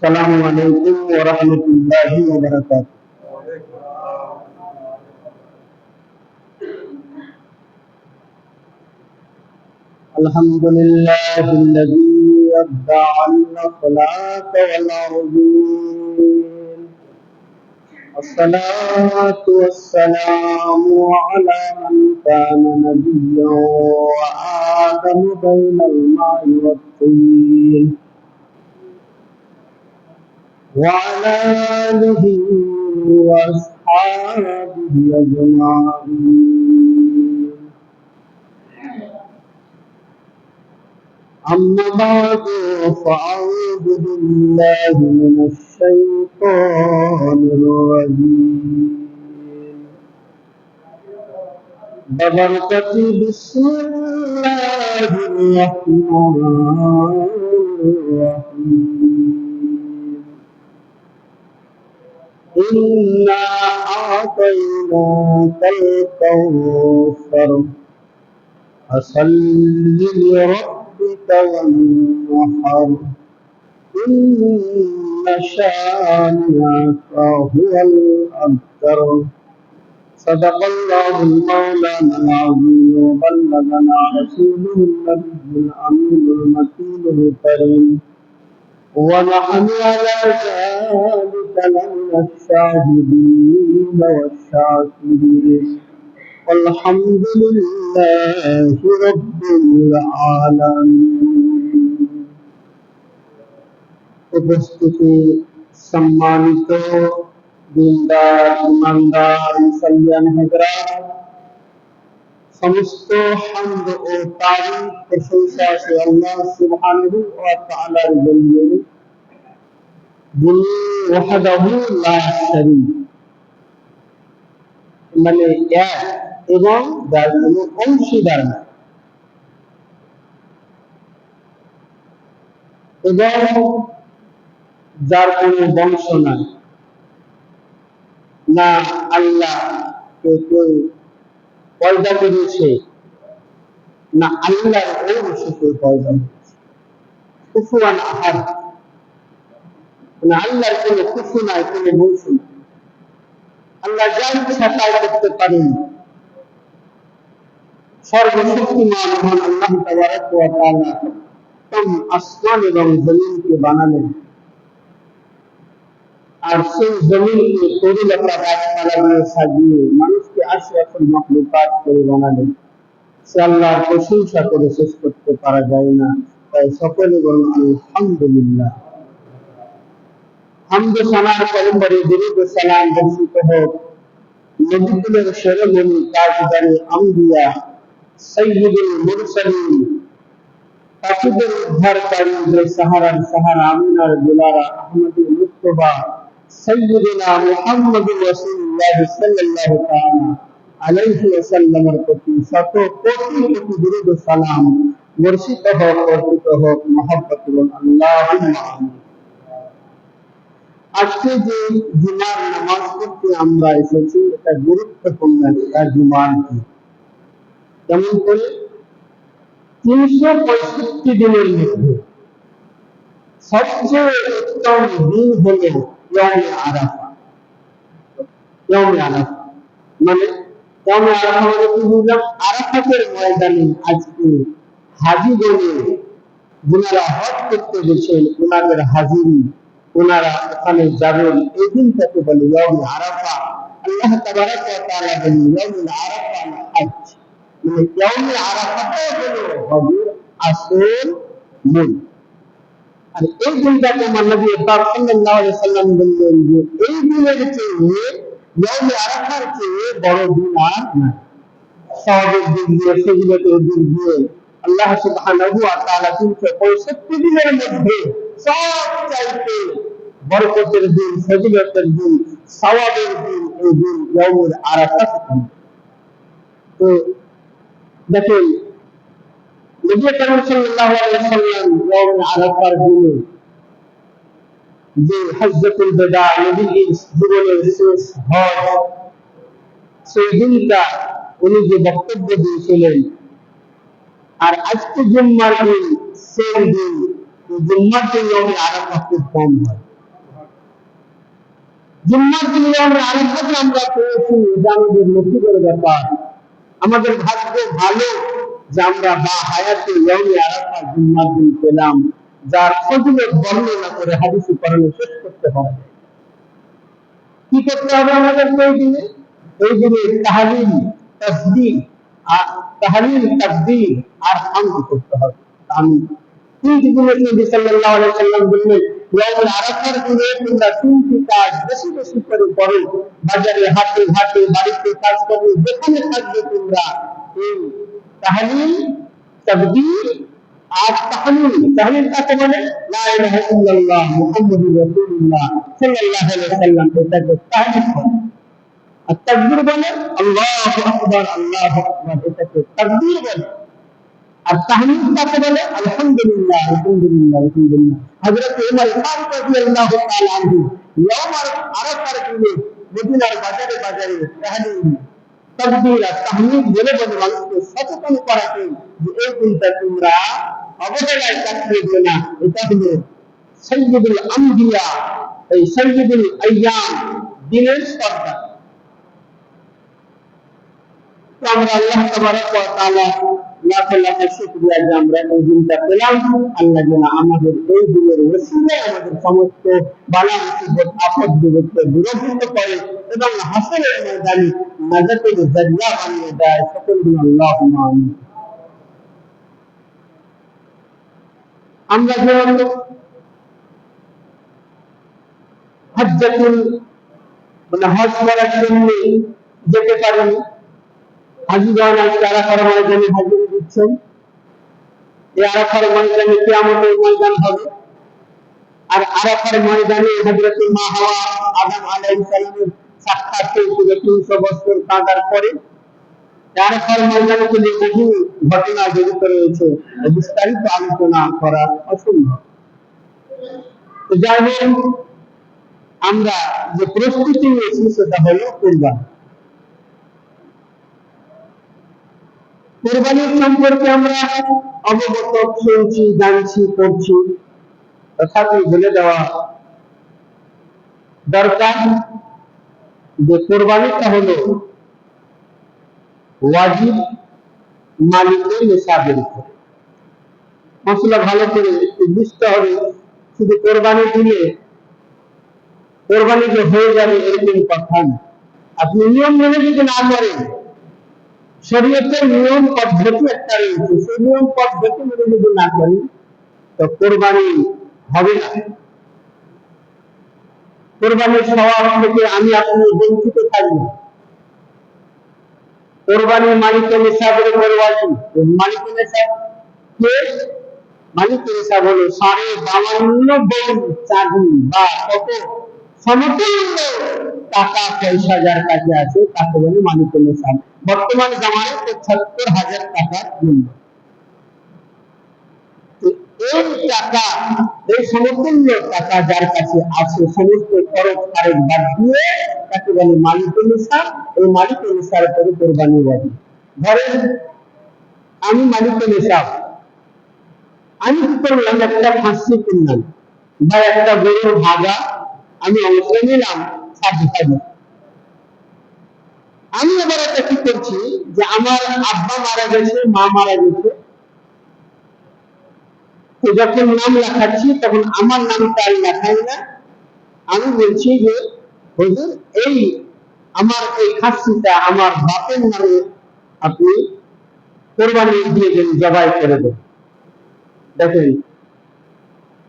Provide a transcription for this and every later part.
Assalamualaikum warahmatullahi wabarakatuh. Alhamdulillahilladzi abda'al salata wal arjun. Assalatu wassalamu ala man kana nabiyyan wa adamu bainal ma'i wat tin. وعلى آله وأصحابه أجمعين أما بعد فأعوذ بالله من الشيطان الرجيم ببركة بسم الله الرحمن الرحيم إنا أعطيناك الكوثر فصل لربك وانحر إن شانئك هو الأبتر صدق الله المولانا العظيم وبلغنا رسوله النبي الأمين المكين الكريم ونحن على ذلك لمن الشاهدين والشاكرين والحمد لله رب العالمين উপস্থিতি সম্মানিত দিনদার ইমানদার মুসলমান হাজরাত সমস্ত হামদ ও তারিফ প্রশংসা সে আল্লাহ সুবহানাহু ওয়া তাআলার জন্য যিনি ওয়াহদাহু লা শারীক মানে এক এবং যার কোনো অংশীদার নাই এবং যার কোনো বংশ নাই না আল্লাহ কেউ পয়দা করেছে না আল্লাহর ঔরসে কেউ পয়দা করেছে কুফুয়ান আহাদ না আল্লাহর কোনো কুফু নাই কোনো বংশ নাই আল্লাহ যা ইচ্ছা তাই করতে পারেন সর্বশক্তিমান মহান আল্লাহ তাবারক ওয়া তাআলা আসমান এবং জমিনকে বানালেন আর সেই জমিনকে তরুলতা গাছপালা দিয়ে সাজিয়ে মানুষকে আশরাফুল মাখলুকাত করে বানালেন সে আল্লাহর প্রশংসা করে শেষ করতে পারা যায় না তাই সকলে বলুন আলহামদুলিল্লাহ হামদ সানার পরম্পরে দরুদ ও সালাম বর্ষিত হোক নবীকুলের শিরোমণি তাজদারে আম্বিয়া সাইয়্যিদুল মুরসালিন পাপীদের উদ্ধারকারী যে সাহারার সাহারা আমিনার দুলারা আহমদুল মুস্তাফা সাইয়্যিদুনা মুহাম্মদুর রাসূলুল্লাহ সাল্লাল্লাহু তাআলা আলাইহি ওয়াসাল্লামের প্রতি শত কোটি কোটি দরুদ ও সালাম বর্ষিত হোক অর্পিত হোক মহব্বত এবং আল্লাহুম্মা আমিন। আজকে যে জুমার নামাজ পড়তে আমরা এসেছি এটা গুরুত্বপূর্ণ একটা জুমার দিন যেমন করে 365 দিনের মধ্যে সবচেয়ে উত্তম দিন হলো ইয়াউমে আরাফা। ইয়াউমে আরাফা মানে ইয়াউমে আরাফা মানে কি বুঝলাম? আরাফাতের ময়দানে আজকে হাজীগণে যারা হজ করতে গেছেন ওনাদের হাজিরি ওনারা ওখানে যাবেন এই দিনটাকে বলে ইয়াউমে আরাফা। আল্লাহ তাবারক ওয়া তাআলা বলেন ইয়াউমুল আরাফা আল হজ মানে ইয়াউমে আরাফাটাই হলো হজের আসল মূল। আর এই দিনটাকে আমার নবী পাক সাল্লাল্লাহু আলাইহি সাল্লাম বললেন যে এই দিনের চেয়ে ইয়াউমে আরাফার চেয়ে বড় দিন আর নাই। সওয়াবের দিক দিয়ে ফজিলতের দিক দিয়ে আল্লাহ সুবহানাহু ওয়া তাআলা 365 দিনের মধ্যে সবচাইতে বরকতের দিন ফজিলতের দিন সওয়াবের দিন এই দিন ইয়াউমুল আরাফা। তো দেখেন নবী করিম সাল্লাল্লাহু আলাইহি সাল্লাম ইয়াউমুল আরাফার দিনে যে হজ্জাতুল বিদা নবীর জীবনের শেষ হজ সেই দিনটা উনি যে বক্তব্য দিয়েছিলেন আর আজকে জুম্মার দিন সেই দিন জুম্মার দিন ইয়াউমুল আরাফা খুব কম হয় জুম্মার দিন ইয়াউমে আরাফাতে আমরা পেয়েছি, এটা আমাদের নসিবের ব্যাপার। আমাদের ভাগ্য ভালো যে আমরা বা হায়াতে ইয়াউমে আরাফা জুম্মার দিন পেলাম, যার ফজিলত বর্ণনা করে হাদিসে কোরআনে শেষ করতে হবে। কি করতে হবে আমাদের এই দিনে তাহলিল, তাসবিহ আর তাহলিল, তাকবীর আর হামদ করতে হবে। আমি তিনটি দিনের নবী সাল্লাল্লাহু আলাইহি সাল্লাম বললেন, ইয়াউমুল আরাফার দিনে তোমরা তিনটি কাজ বেশি বেশি করে করো। বাজারে, হাটে ঘাটে, বাড়িতে কাজ করো, যেখানে থাকবে তোমরা এই তাহলিল, তাকবীর আর তাহলিল। তাহলিল কাকে বলে? লা ইলাহা ইল্লাল্লাহ মুহাম্মাদুর রাসূলুল্লাহ সাল্লাল্লাহু আলাইহি সাল্লাম, এটাকে তাহলিল বলে। আর তাকবীর বলে আল্লাহু আকবার, আল্লাহু আকবার, এটাকে তাকবীর বলে। আর তাহলিল কাকে বলে? আলহামদুলিল্লাহ, আলহামদুলিল্লাহ, আলহামদুলিল্লাহ। হযরত উমর ফারুক রাদিয়াল্লাহু তাআলা আনহু ইয়াউমুল আরাফার দিনে মদিনার বাজারে বাজারে তাহলিল, তাকবীর আর তাহমিদ বলে বলে মানুষকে সচেতন করাতেন যে এই দিনটা তোমরা অবহেলায় কাটিয়ে দিও না। এটা হলো সাইয়্যিদুল আম্বিয়া, এই সাইয়্যিদুল আইয়াম, দিনের সর্দার। তো আমরা আল্লাহ তাবারক ওয়া তাআলা লাখ লাখ শুকরিয়া যে আমরা এই দিনটা পেলাম। আল্লাহ যেন আমাদের এই দিনের ওসিলায় আমাদের সমস্ত বালা মুসিবত, আপদ বিপদকে দূরীভূত করে এবং হাসরের ময়দানে নাজাতের জরিয়া বানিয়ে দেয়। সকল দিন আল্লাহুম্মা আমিন। আমরা যেহেতু হজ্জাতুল হজ করার জন্য যেতে পারিনি, হাজিগণ আজকে আরাফার ময়দানে হাজিরি দিচ্ছেন। এই আরাফার ময়দানে কিয়ামতের ময়দান হবে। আর আরাফার ময়দানে হযরত মা হাওয়া আদম আলাইহিস সালামের সাক্ষাৎ হয়েছিল 300 বছর কাটার পরে। আরাফার ময়দানে তো বহু ঘটনা জড়িত রয়েছে, বিস্তারিত আলোচনা করা অসম্ভব। তো যাই হোক, আমরা যে প্রস্তুতি নিয়েছি সেটা হলো কুরবানি। কুরবানির সম্পর্কে আমরা অবগত, শুনছি, জানছি, পড়ছি, তথাপি বলে দেওয়া দরকার যে কুরবানিটা হলো ওয়াজিব মালিকের নিসাবের উপর। মশলা ভালো করে বুঝতে হবে। শুধু কোরবানি দিলে কোরবানি যে হয়ে যাবে এরকম কথা না। আপনি নিয়ম মেনে যদি না করেন, শরীয়তের নিয়ম পদ্ধতি একটা রয়েছে, সেই নিয়ম পদ্ধতি মেনে যদি না করেন তো কোরবানি হবে না। কোরবানির সওয়াব থেকে আমি আপনি বঞ্চিত থাকব। কোরবানির মালিকের নিসাবের উপর ওয়াজিব। মালিকের নিসাব কে? মালিকের নিসাব হলো 52 বন চাঁদি বা কত সমতুল্য টাকা পয়সা যার কাছে আছে তাকে বলে মালিকের নিসাব। বর্তমান জামানায় ৭৫,০০০ টাকার মূল্য। এই টাকা, এই সমতুল্য টাকা যার কাছে আছে, সমস্ত খরচ খরচ বাদ দিয়ে তাকে বলে মালিকুল নিসাব। এই মালিকুল নিসাবের উপরে কোরবানি ওয়াজিব। ধরেন আমি মালিকুল নিসাব, আমি কি করলাম, একটা খাসি কিনলাম বা একটা গরুর ভাগা আমি অংশ নিলাম 60,000। আমি এবার একটা কি করছি যে আমার আব্বা মারা গেছে, মা মারা গেছে, তো যখন নাম লেখাচ্ছি তখন আমার নামটা আর লেখাই না। আমি বলছি যে হুজুর, এই আমার এই খাসিটা আমার বাপের নামে আপনি কোরবানি দিয়ে দেন, জবাই করে দেন। দেখেন,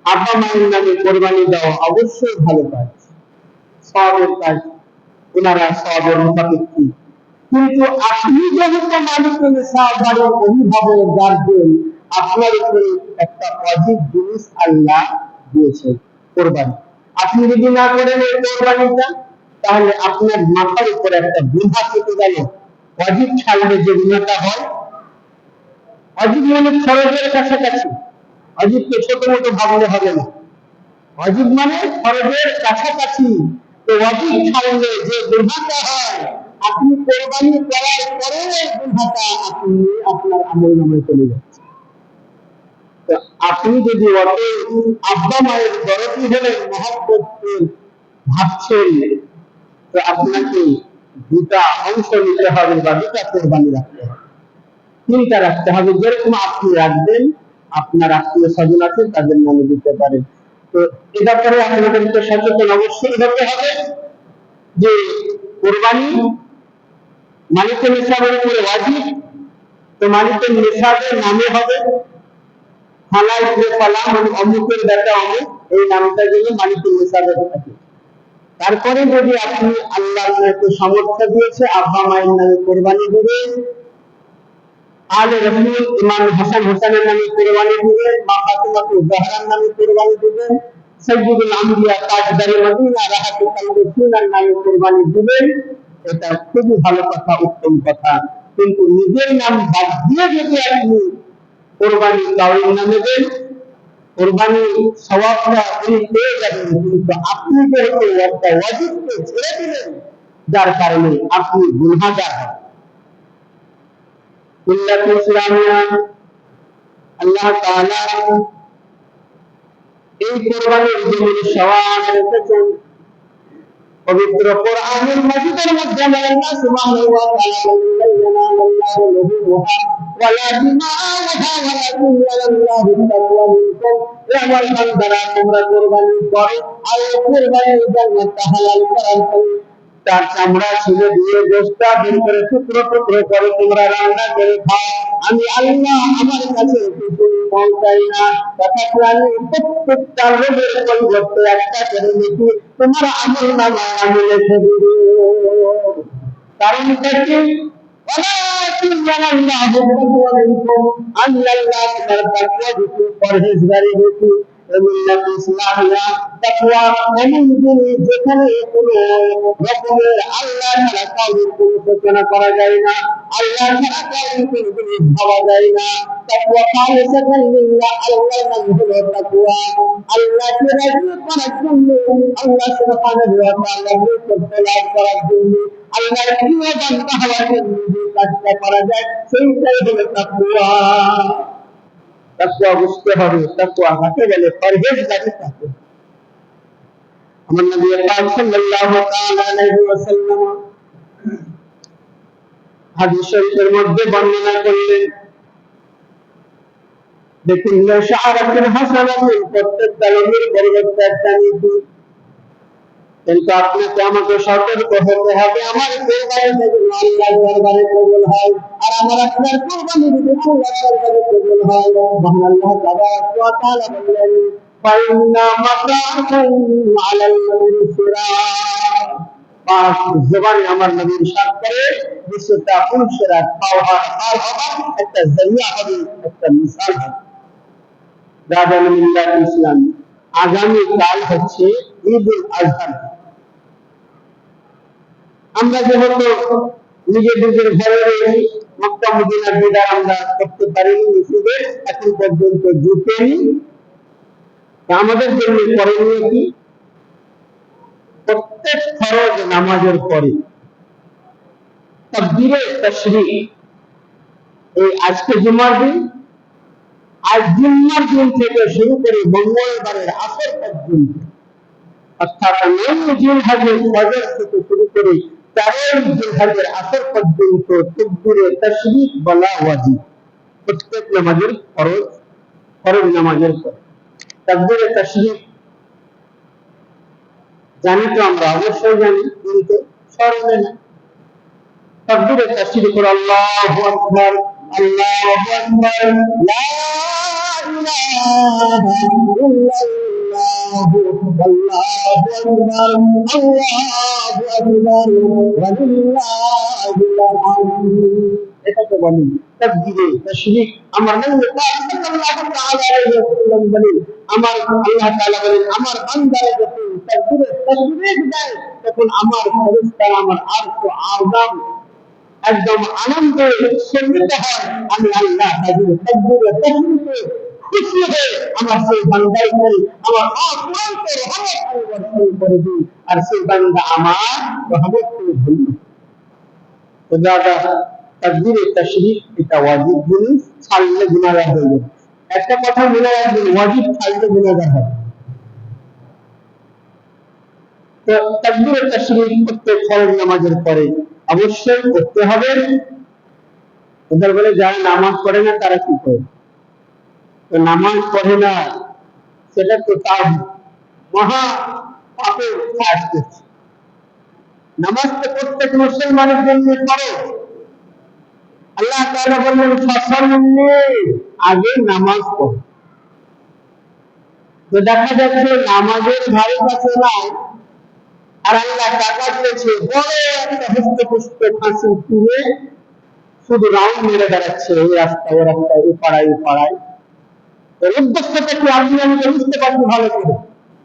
আব্বা মায়ের নামে কোরবানি দেওয়া অবশ্যই ভালো কাজ, সওয়াবের কাজ, ওনারা সওয়াবের মুখাপেক্ষী। কিন্তু আপনি যেহেতু মালিকুল নিসাব, বাড়ির অভিভাবক, গার্জেন, আপনার উপরে একটা ওয়াজিব জিনিস আল্লাহ দিয়েছেন, কোরবানি। আপনি যদি না করেন এই কোরবানিটা, তাহলে আপনার মাথার উপরে একটা বোঝা চেপে গেল। ওয়াজিব ছাড়লে যে গুনাহটা হয়, ওয়াজিব মানে ফরজের কাছাকাছি। ওয়াজিবকে ছোট মোটো ভাবলে হবে না। ওয়াজিব মানে ফরজের কাছাকাছি। তো ওয়াজিব ছাড়লে যে গুনাহটা হয়, আপনি কোরবানি করার পরে এই গুনাহটা আপনি আপনার আমলনামায় চলে যাচ্ছে। তো আপনি যদি আব্বা মায়ের দরদি হলেন, মহব্বতের ভাবছেন, তো আপনাকে দুটা অংশ নিতে হবে বা দুটা কোরবানি রাখতে হবে, তিনটা রাখতে হবে। যেরকম আপনি রাখবেন, আপনার আত্মীয় স্বজন আছে তাদের নামে দিতে পারেন। তো এ ব্যাপারে আপনাদেরকে সচেতন অবশ্যই হতে হবে যে কোরবানি মালিকের নিসাবের উপরে ওয়াজিব। তো মালিকের নিসাবের নামে হবে ফালা ইবনে ফালা, মানে অমুকের বেটা অমুক, এই নামটা যেন মালিকের নিসাবে থাকে। তারপরে যদি আপনি আল্লাহ আপনাকে সামর্থ্য দিয়েছে আব্বা মায়ের নামে কোরবানি দিবেন, আলে রসুল ইমাম হাসান হোসেনের নামে কোরবানি দিবেন, মা ফাতিমাতুল জাহরার নামে কোরবানি দিবেন, সাইয়্যিদুল আম্বিয়া তাজদারে মদিনা রাহাতুল কালবিনার নামে কোরবানি দিবেন, এটা খুবই ভালো কথা, উত্তম কথা। কিন্তু নিজের নাম বাদ দিয়ে যদি আপনি কোরবানি কাউরির নামে দেন, কোরবানি সওয়াবটা উনি পেয়ে যাবেন, কিন্তু আপনি যেহেতু একটা ওয়াজিবকে ছেড়ে দিলেন, যার কারণে আপনি গুনাহগার হবেন। মিল্লাতুল ইসলামিয়া আল্লাহ তাআলা এই কোরবানির জমির সওয়াব রেখেছেন পবিত্র কোরআনুল মাজিদের মধ্যে। আল্লাহ সুবহানাহু ওয়া তাআলা বলেন, ইয়ানালুল্লাহু লুহুমুহা ওয়ালা দিমাউহা ওয়ালাকিন ইয়ানালুহু তাকওয়া মিনকুম। হে আমার বান্দারা, তোমরা কোরবানি করো আর কোরবানির জান্নাত হালাল করার জন্য তার চামড়া ছিঁড়ে দিয়ে গোশতটা বের করে টুকরো টুকরো করে তোমরা রান্না করে খাও। আমি আল্লাহ আমার কাছে কিছু পৌঁছাই না, তথাপি আমি প্রত্যেকটা রোগের পরিবর্তে একটা করে লিখি, তোমার আমল নামায় আমি লিখে দিব। কারণটা কি? আমি আল্লাহ তোমার তাকওয়া দিচ্ছি, পরহেজগারি দিচ্ছি। ইসলামিয়া তাকওয়া এমন জিনিস যেখানে কোনো রকমের আল্লাহ ছাড়া কাউকে কোনো ঘোষণা করা যায় না, আল্লাহ ছাড়া কাউকে কোনো জিনিস ভাবা যায় না। তাকওয়া খালিসাতান লিল্লাহ, আল্লাহর নাম হলো তাকওয়া। আল্লাহকে রাজি করার জন্য, আল্লাহ সুবহানাহু ওয়া তাআলার নৈকট্য লাভ করার জন্য, আল্লাহর প্রিয় বান্দা হওয়ার জন্য যে কাজটা করা যায় সেইটাই হলো তাকওয়া। তাকওয়া বুঝতে হবে, তাকওয়া হাতে গেলে পরহেজগারি থাকে। আমার নবী পাক সাল্লাল্লাহু তাআলা আলাইহি ওয়াসাল্লাম হাদিস শরীফের মধ্যে বর্ণনা করলেন, দেখুন, শাআরাতুল হাসানাতুল, প্রত্যেকটা লোকের পরিবর্তে একটা নীতি। কিন্তু আপনাকে আমাকে সতর্ক হতে হবে, আমার কোরবানি যদি আল্লাহর দরবারে কবুল হয়, আর আমার আপনার কোরবানি যদি আল্লাহর দরবারে কবুল হয়, মহান আল্লাহ তাবারক ওয়া তাআলা বললেন, ফাইন্না মাতাআকুম আলাল মুরসিরাত। পাঁচ জবানে আমার নবী ইরশাদ করে, বিশ্বটা পুরুষেরা খাওয়া একটা জরিয়া হবে, একটা মিসাল হবে। রাজান মিল্লাত ইসলাম, আগামী কাল হচ্ছে ঈদুল আজহা। আমরা যেহেতু নিজেদের ঘরে রয়েছি, মক্কা মদিনার দিদার আমরা করতে পারিনি, নসিবে এখন পর্যন্ত জুটেনি। আমাদের জন্য করণীয় কি? প্রত্যেক ফরজ নামাজের পরে তাকবীরে তাশরীক, এই আজকে জুমার দিন, আজ জুম্মার দিন থেকে শুরু করে মঙ্গলবারের আসর পর্যন্ত, অর্থাৎ 9 জিলহজের ফজর থেকে শুরু করে 13 জিলহজের আসর পর্যন্ত তাকবীরে তাশরীক বলা ওয়াজিব। প্রত্যেক নামাজের ফরজ নামাজের পর তাকবীরে তাশরীক জানি তো আমরা, অবশ্যই জানি, কিন্তু স্মরণে না। তাকবীরে তাশরীক হলো আল্লাহু আকবার, আল্লাহু আকবার, লা ইলাহা ইল্লাল্লাহু, আল্লাহু আকবার, আল্লাহু আকবার, ওয়া লিল্লাহিল হামদ। এটাকে বলি তাকবীরে তাশরীক। আমার নবী পাক সাল্লাল্লাহু আলাইহি ওয়াসাল্লাম বলেন, আমার আল্লাহ তাআলা বলেন, আমার বান্দারা যখন তাকবীরে তাশরীক দেয়, তখন আমার ফেরেশতারা আমার আরশ আযম একদম আনন্দে উৎসন্নিত হয়। আমি আল্লাহ তাআলার তাকবীরে তাশরীকে খুশি হয়ে আমার সেই বান্দার উপরে আমার অপূরন্ত রহমত বর্ষণ করে দিই, আর সেই বান্দা আমার রহমতকে ধন্য। তো দাদা, তাকবীরে তাশরীক এটা ওয়াজিব জিনিস, ছাড়লে গুনাহগার হয়ে যাবে। একটা কথা মনে রাখবেন, ওয়াজিব ছাড়লে গুনাহগার হবে। তো তাকবীরে তাশরীক প্রত্যেক ফরজ নামাজের পরে অবশ্যই করতে হবে। ওদের বলে যারা নামাজ পড়ে না তারা কি করে? তো নামাজ পড়ে না সেটা তো তার মহা পাপের কাজ করছে। নামাজ তো প্রত্যেক মুসলমানের জন্য ফরজ। আল্লাহ তাআলা বললেন ফাসাল্লি, আগে নামাজ পড়ো। তো দেখা যাচ্ছে নামাজের ধারে কাছে নাই, আর আল্লাহ টাকা দিয়েছে বড় একটা হস্তপুষ্ট ফাঁসি তুলে শুধু রাউন্ড মেরে বেড়াচ্ছে, এই রাস্তায় ও রাস্তায়, ও পাড়ায় ও পাড়ায়। এর উদ্দেশ্যটা কি আমি বুঝতে পারছি ভালো করে,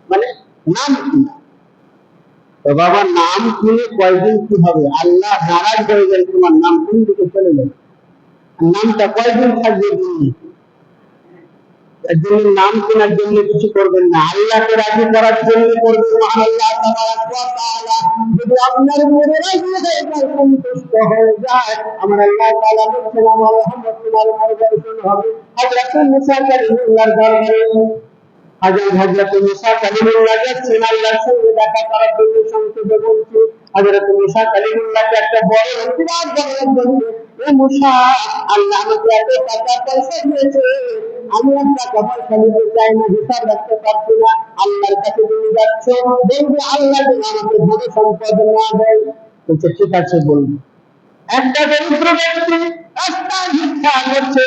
মানে নাম কি? তো বাবা নাম শুনে কয়দিন কি হবে? আল্লাহ নারাজ হয়ে গেলে তোমার নাম কোন দিকে চলে যাবে? নামটা কয়দিন থাকবে? এর জন্য নাম কেনার জন্য কিছু করবেন না, আল্লাহকে রাজি করার জন্য করবেন। মহান আল্লাহ তাবারাক ওয়া তাআলা যদি আপনার উপরে রাজি হয়ে যায়, সন্তুষ্ট হয়ে যায়, আমার আল্লাহ তাআলা বলেন আমার রহমত তোমার উপর বর্ষণ হবে। হযরত মুসা কালিমুল্লাহর দরবারে হযরত মুসা কালিমুল্লাহ যাচ্ছেন আল্লাহর সঙ্গে দেখা করার জন্য। সংক্ষেপে বলছি, হযরত মুসা কালিমুল্লাহকে একটা বড় বিরাট বড় বলছে, ও মুসা, আল্লাহ আমাকে এত টাকা পয়সা দিয়েছে, আমি আর টাকা পয়সা নিতে চাই না, হিসাব রাখতে পারছি না। আল্লাহর কাছে তুমি যাচ্ছ, বলবে আল্লাহ যেন আমাকে ধন সম্পদ না দেয়। বলছে ঠিক আছে বলবো। একটা দরিদ্র ব্যক্তি রাস্তায় ভিক্ষা করছে,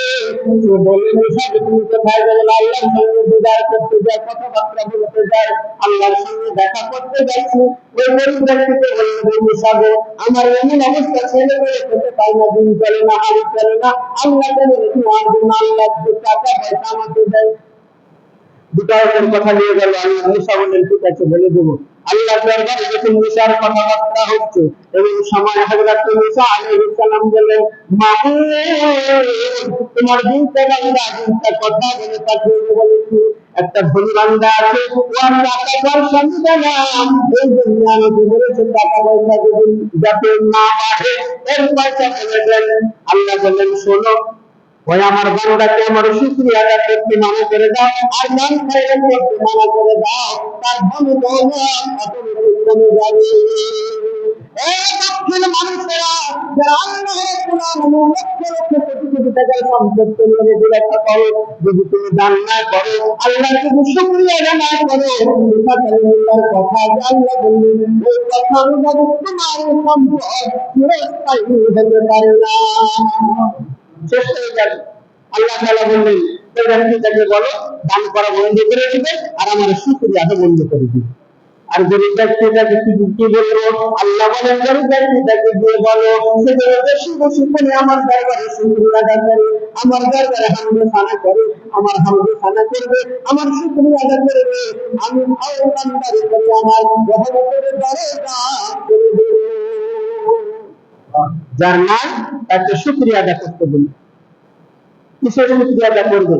সে বলে মুসা তুমি কোথায় যাবেন? আল্লাহর সঙ্গে দিদার করতে যায়, কথাবার্তা বলতে যায়, আল্লাহর সঙ্গে দেখা করতে যাচ্ছি। ওই গরিব ব্যক্তিকে বলবে মুসা গো, আমার এমন অবস্থা, ছেলে মেয়ে খেতে পাই না, দিন চলে না, হাড়ি চলে না, আল্লাহ যেন তোমার জন্য আল্লাহ টাকা পয়সা আমাকে দেয়। বিকাশের কথা নিয়ে গেল, আল্লাহ মুসা বললেন ঠিক আছে বলে দেবো। আল্লাহ দরবারে যখন মুসার কথাবার্তা হচ্ছে এবং সময় হযরত মুসা আলাইহিস সালাম বললেন মাবুদ, তোমার দিনটা বান্দা দিনটা কথা বলে তাকে বলেছি একটা ধনী বান্দা আছে, ও আর টাকা পয়সা নিবে না, এই জন্য আমাকে বলেছে টাকা পয়সা যদি যাতে না বাড়ে এর পয়সা ফেলে দেন। আল্লাহ বললেন শোনো, ওই আমার বান্দাকে আমার শুকরিয়া আদায় করতে মানা করে দাও, আর মান খায়রাত করতে মানা করে দাও, তার ধন দৌলত অটোমেটিক কমে যাবে। এই দক্ষিণ মানুষেরা যারা আল্লাহর কোরআন লক্ষ লক্ষ কোটি কোটি টাকার সম্পত্তি নিয়ে বলে থাকো, যদি তুমি দান না করো, আল্লাহর যদি শুকরিয়া আদায় না করো, মুসা কালিমুল্লাহর কথা যে আল্লাহ বললেন ওই কথা অনুযায়ী তোমার সম্পদ চিরস্থায়ী হতে পারে না, শেষ হয়ে যাবে। আল্লাহ তাআলা বললেন ওই ব্যক্তিটাকে বলো দান করা বন্ধ করে দিবে আর আমার শুকরিয়া আদায় বন্ধ করে দিবে। আর গরিব ব্যক্তিটাকে কি বলবো? আল্লাহ বলেন গরিব ব্যক্তিটাকে দিয়ে বলো সে যেন বেশি বেশি করে আমার দরবারে শুকরিয়া আদায় করে, আমার দরবারে হামদে সানা করে, আমার হামদে সানা করবে, আমার শুকরিয়া আদায় করবে, আমি আল্লাহর করে আমার রহমতের দরজা খুলে দেব। যার নাম তাকে শুকরিয়া আদায় করতে বলি। কিসের শুকরিয়া আদায় করবে?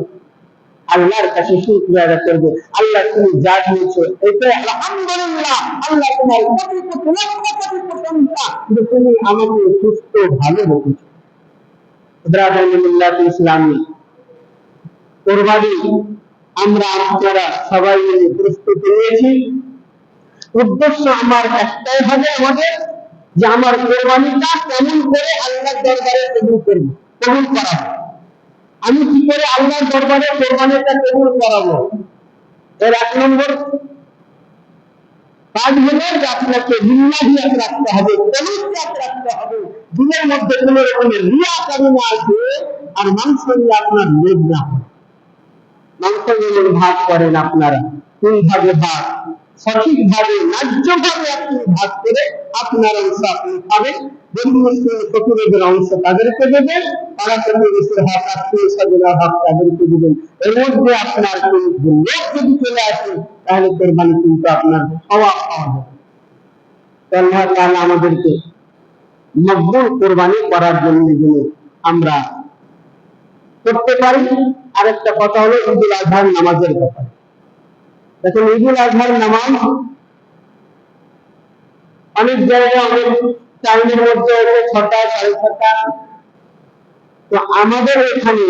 আল্লাহর কাছে শুকরিয়া আদায় করবে। আল্লাহ তুমি যা দিয়েছো এটা আলহামদুলিল্লাহ, আল্লাহ তোমার কোটি কোটি লক্ষ কোটি প্রশংসা যে তুমি আমাকে সুস্থ ভালো রেখেছো। বিসমিল্লাহির ইসলামী কুরবানি আমরা আপনারা সবাই মিলে প্রস্তুতি নিয়েছি। উদ্দেশ্য আমার একটাই হবে আমাদের যে আমার কুরবানিটা কেমন করে আল্লাহর দরবারে কবুল করব, কবুল করাবো। আমি কি করে আল্লাহর দরবারে কোরবানিটা কবুল করাবো? এর এক নম্বর কাজ হলো যে আপনাকে লিল্লাহিয়াত রাখতে হবে, পবিত্রতা রাখতে হবে, দিনের মধ্যে কোনো রকমের রিয়া কামনা আসবে আর মাংস নিয়ে আপনার লোভ না হয়। মাংস যেমন ভাগ করেন আপনারা তিন ভাগে ভাগ, সঠিকভাবে ন্যায্যভাবে আপনি ভাগ করে আপনার অংশ আপনি খাবেন, বন্ধু মুসলিম ফকিরদের অংশ তাদেরকে দেবেন, পাড়া প্রতিবেশীর হক আত্মীয় স্বজনের হক তাদেরকে দেবেন। এর মধ্যে আপনার কিন্তু লোক যদি চলে আসে তাহলে কোরবানি কিন্তু আপনার সওয়াব পাওয়া যাবে। আল্লাহ তাআলা আমাদেরকে মকবুল কোরবানি করার জন্য আমরা করতে পারি। আরেকটা কথা হলো ঈদুল আজহার নামাজের কথা। দেখুন ঈদুল আজহার নামাজ অনেক জায়গায় অনেক টাইমের মধ্যে 6টা 6:30। তো আমাদের এখানে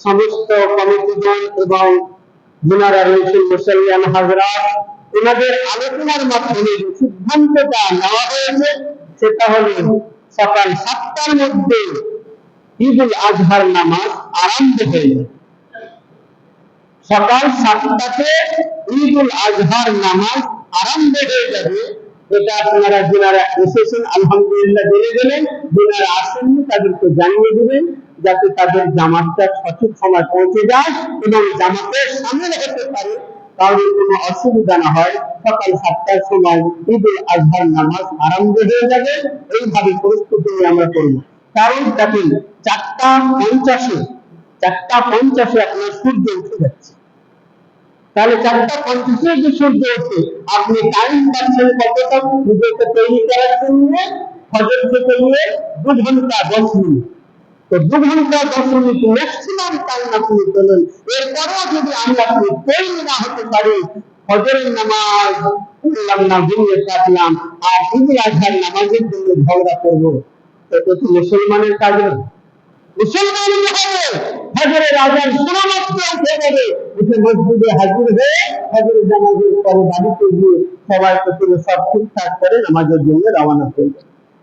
সমস্ত কমিটিগণ এবং যারা রয়েছেন মুসল্লিয়ান হাজরাত ওনাদের আলোচনার মাধ্যমে যে সিদ্ধান্তটা নেওয়া হয়েছে সেটা হলো সকাল 7টার মধ্যে ঈদুল আজহার নামাজ আরম্ভ হয়ে যাবে। সকাল 7টাতে ঈদুল আজহার নামাজ আরম্ভ হয়ে যাবে। এটা আপনারা যারা এসেছেন আলহামদুলিল্লাহ জেনে গেলেন, যারা আসেননি তাদেরকে জানিয়ে দেবেন যাতে তাদের জামাতটা সঠিক সময় পৌঁছে যায় এবং জামাতে সামিল হতে পারে, কারোর কোনো অসুবিধা না হয়। সকাল 7টার সময় ঈদুল আজহার নামাজ আরম্ভ হয়ে যাবে। এইভাবে প্রস্তুতি আমরা করব। কারণ দেখেন 4টা 50-এ 4টা 50-এ আপনার সূর্য উঠে যাচ্ছে। তাহলে 4টা 50-এ যে সূর্য ওঠে, আপনি টাইম পাচ্ছেন কতটা নিজেকে তৈরি করার জন্য? ফজর থেকে নিয়ে 2 ঘন্টা 10 মিনিট। তো 2 ঘন্টা 10 মিনিট ম্যাক্সিমাম টাইম আপনি পেলেন। এরপরেও যদি আমরা আপনি তৈরি না হতে পারি, ফজরের নামাজ পড়লাম না, ঘুমিয়ে থাকলাম, আর ঈদুল আজহার নামাজের জন্য ঝগড়া করবো, তো এটা কি মুসলমানের কাজ নয়? মুসলমান হবে ফজরের আজান শোনা মাত্র উঠে যাবে, উঠে মসজিদে হাজির হয়ে ফজরের নামাজের পরে বাড়িতে গিয়ে সবাইকে তুলে সব ঠিকঠাক করে নামাজের জন্য রওনা করবে।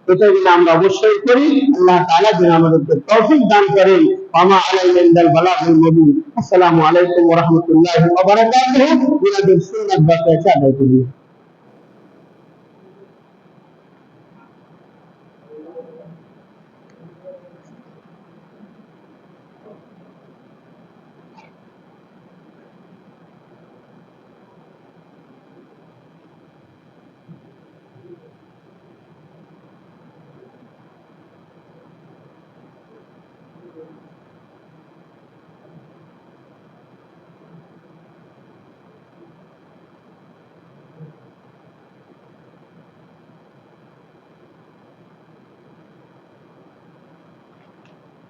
এটা যেন আমরা অবশ্যই করি। আল্লাহ তাআলা যেন আমাদেরকে তৌফিক দান করেন। ওয়া আলাইনা ইল্লাল বালাগুল মুবিন। আসসালামু আলাইকুম ওয়া রাহমাতুল্লাহি ওয়া বারাকাতুহু। বিনাদের সুন্নাত বাকিয়াকে আদায় করি।